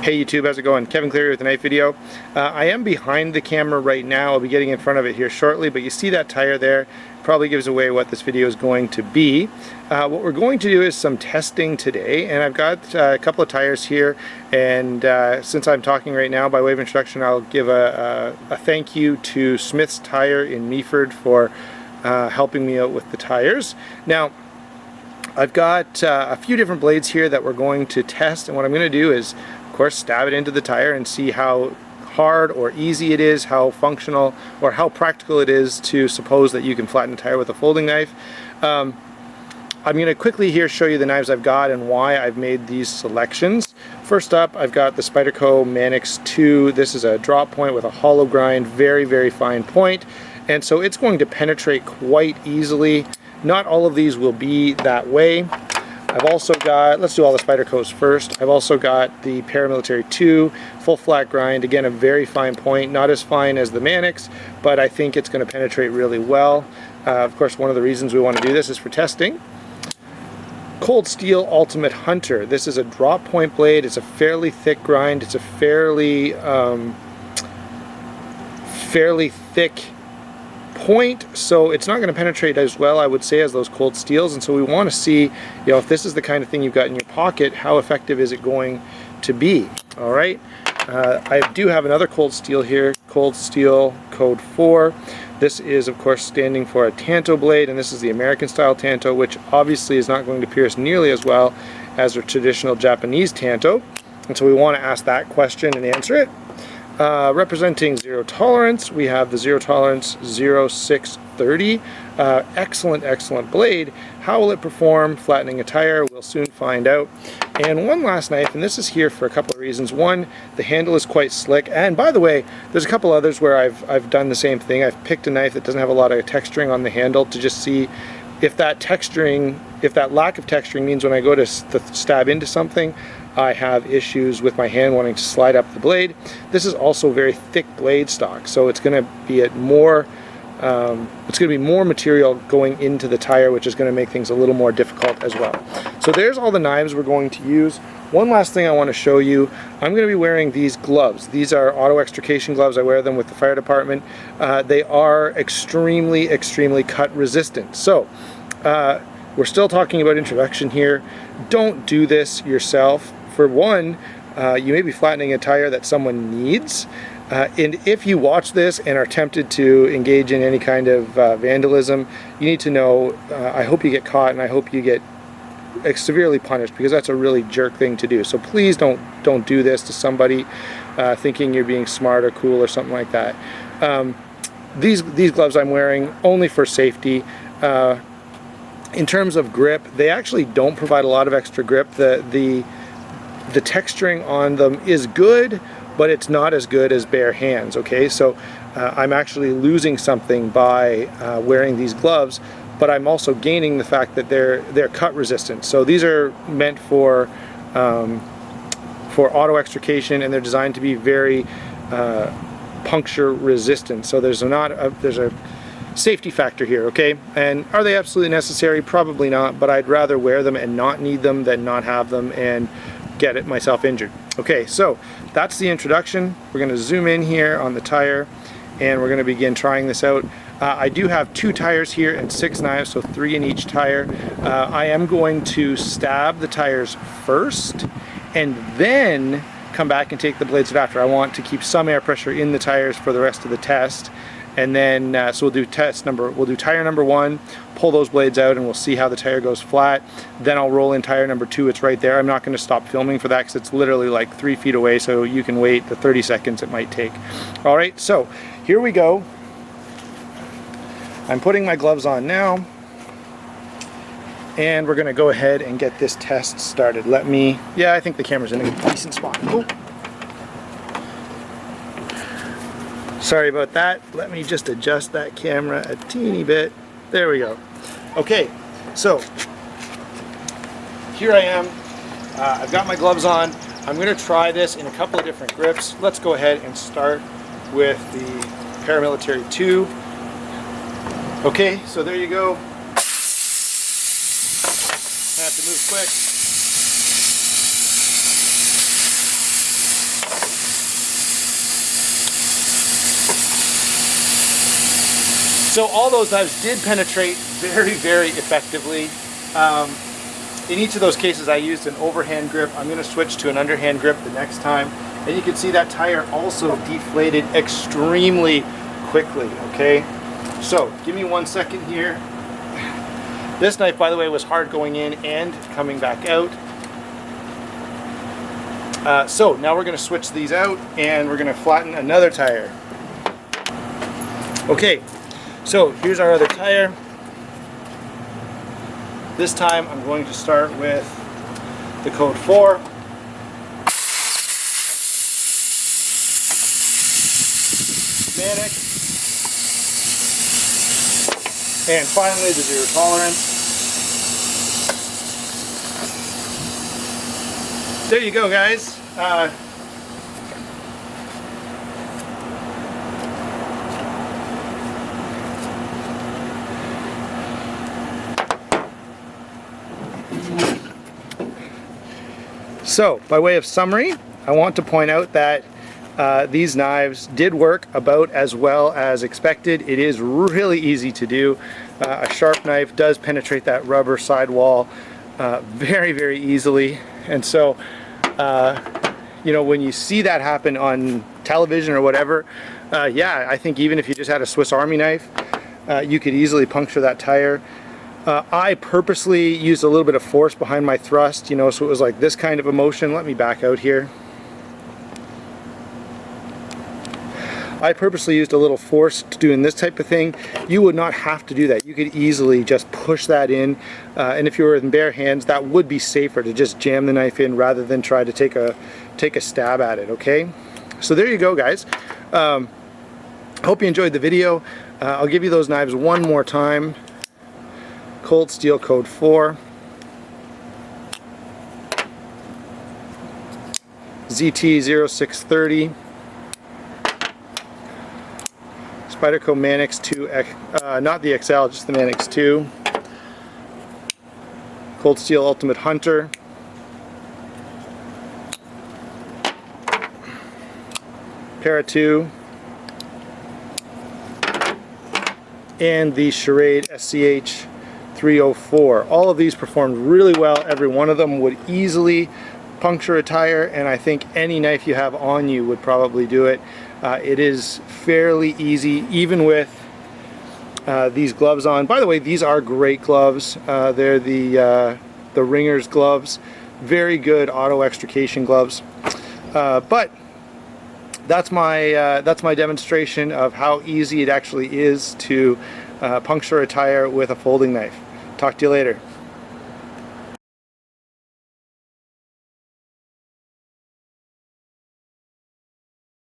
Hey YouTube, how's it going? Kevin Cleary with a knife video. I am behind the camera right now. I'll be getting in front of it here shortly, but you see that tire there. Probably gives away what this video is going to be. What we're going to do is some testing today, and I've got a couple of tires here, and since I'm talking right now, by way of introduction, I'll give a thank you to Smith's Tire in Meaford for helping me out with the tires. Now, I've got a few different blades here that we're going to test, and what I'm going to do is, of course, stab it into the tire and see how hard or easy it is, how functional or how practical it is to suppose that you can flatten a tire with a folding knife. I'm going to quickly here show you the knives I've got and why I've made these selections. First up, I've got the Spyderco Manix 2. This is a drop point with a hollow grind, very fine point, and so it's going to penetrate quite easily. Not all of these will be that way. I've also got, let's do all the Spydercos first. I've also got the Paramilitary 2, full flat grind, again a very fine point, not as fine as the Manix, but I think it's going to penetrate really well. Of course, one of the reasons we want to do this is for testing. Cold Steel Ultimate Hunter. This is a drop point blade. It's a fairly thick grind. It's a fairly thick point, so it's not going to penetrate as well, I would say, as those Cold Steels, and so we want to see, if this is the kind of thing you've got in your pocket, how effective is it going to be. All right, I do have another Cold Steel here, Cold Steel Code 4. This is, of course, standing for a Tanto blade, and this is the American style Tanto, which obviously is not going to pierce nearly as well as a traditional Japanese Tanto, and so we want to ask that question and answer it. Representing zero tolerance, we have the Zero Tolerance 0630. Excellent blade. How will it perform flattening a tire? We'll soon find out. And one last knife, and this is here for a couple of reasons. One, the handle is quite slick, and by the way, there's a couple others where I've done the same thing. I've picked a knife that doesn't have a lot of texturing on the handle to just see if that lack of texturing means when I go to stab into something, I have issues with my hand wanting to slide up the blade. This is also very thick blade stock, so it's going to be more material going into the tire, which is going to make things a little more difficult as well. So there's all the knives we're going to use. One last thing I want to show you, I'm going to be wearing these gloves. These are auto extrication gloves. I wear them with the fire department. They are extremely cut resistant. So we're still talking about introduction here. Don't do this yourself. For one, you may be flattening a tire that someone needs, and if you watch this and are tempted to engage in any kind of vandalism, you need to know, I hope you get caught and I hope you get severely punished, because that's a really jerk thing to do. So please don't do this to somebody thinking you're being smart or cool or something like that. These gloves I'm wearing only for safety. In terms of grip, they actually don't provide a lot of extra grip. The texturing on them is good, but it's not as good as bare hands, okay? So I'm actually losing something by wearing these gloves, but I'm also gaining the fact that they're cut resistant. So these are meant for auto extrication, and they're designed to be very puncture resistant. So there's a safety factor here, okay? And are they absolutely necessary? Probably not, but I'd rather wear them and not need them than not have them and get it myself injured. Okay, so that's the introduction. We're going to zoom in here on the tire, and we're going to begin trying this out. I do have 2 tires here and 6 knives, so 3 in each tire. I am going to stab the tires first and then come back and take the blades out after. I want to keep some air pressure in the tires for the rest of the test. And then, so we'll do tire number 1, pull those blades out, and we'll see how the tire goes flat. Then I'll roll in tire number 2, it's right there. I'm not going to stop filming for that because it's literally like 3 feet away, so you can wait the 30 seconds it might take. All right, so here we go. I'm putting my gloves on now, and we're going to go ahead and get this test started. I think the camera's in a decent spot. Oh. Sorry about that. Let me just adjust that camera a teeny bit. There we go. Okay, so here I am. I've got my gloves on. I'm going to try this in a couple of different grips. Let's go ahead and start with the Paramilitary 2. Okay, so there you go. I have to move quick. So all those knives did penetrate very, very effectively. In each of those cases I used an overhand grip. I'm going to switch to an underhand grip the next time. And you can see that tire also deflated extremely quickly, okay? So give me 1 second here. This knife, by the way, was hard going in and coming back out. So now we're going to switch these out and we're going to flatten another tire. Okay, so here's our other tire. This time I'm going to start with the code 4. Manic. And finally the zero tolerance. There you go, guys. So, by way of summary, I want to point out that these knives did work about as well as expected. It is really easy to do. A sharp knife does penetrate that rubber sidewall very, very easily. And so, you know, when you see that happen on television or whatever, yeah, I think even if you just had a Swiss Army knife, you could easily puncture that tire. I purposely used a little bit of force behind my thrust, you know, so it was like this kind of a motion. Let me back out here. I purposely used a little force to doing this type of thing. You would not have to do that. You could easily just push that in, and if you were in bare hands, that would be safer to just jam the knife in rather than try to take a stab at it, okay? So there you go, guys. Hope you enjoyed the video. I'll give you those knives one more time. Cold steel code 4. ZT0630. Spyderco Manix 2, not the XL, just the Manix 2. Cold Steel Ultimate Hunter. Para 2. And the Charade SCH 304. All of these performed really well. Every one of them would easily puncture a tire, and I think any knife you have on you would probably do it. It is fairly easy, even with these gloves on. By the way, these are great gloves. They're the Ringer's gloves. Very good auto extrication gloves. But that's my demonstration of how easy it actually is to puncture a tire with a folding knife. Talk to you later.